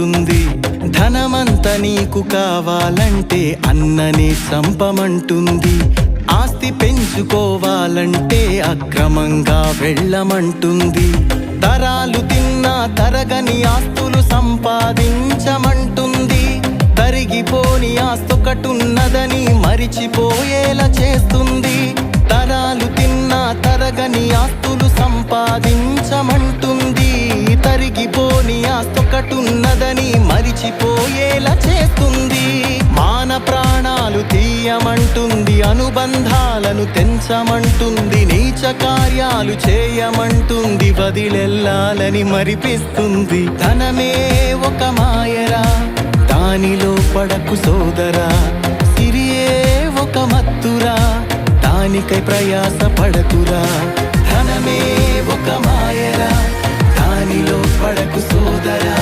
ఉంది. ధనమంత నీకు కావాలంటే అన్ననే చంపమంటుంది. ఆస్తి పెంచుకోవాలంటే అక్రమంగా వెళ్ళమంటుంది. తరాలు తిన్నా తరగని ఆస్తులు సంపాదించమంటుంది. తరిగిపోని ఆస్తొకటున్నదని మరిచిపోయేలా చేస్తుంది. తరాలు తిన్నా తరగని ఆస్తులు సంపాదించమంటుంది. తరిగిపోని ఆస్తొకటున్నదని మరిచిపోయేలా చేస్తుంది. మాన ప్రాణాలు తీయమంటుంది. అనుబంధాలను తెంచమంటుంది. నీచ కార్యాలు చేయమంటుంది. వదిలెల్లాలని మరిపిస్తుంది. ధనమే ఒక మాయరా, దానిలో పడకు సోదరా. సిరియే ఒక మత్తురా, దానికై ప్రయాస పడకురా. ధనమే ఒక మాయరా, దానిలో పడకు సోదరా.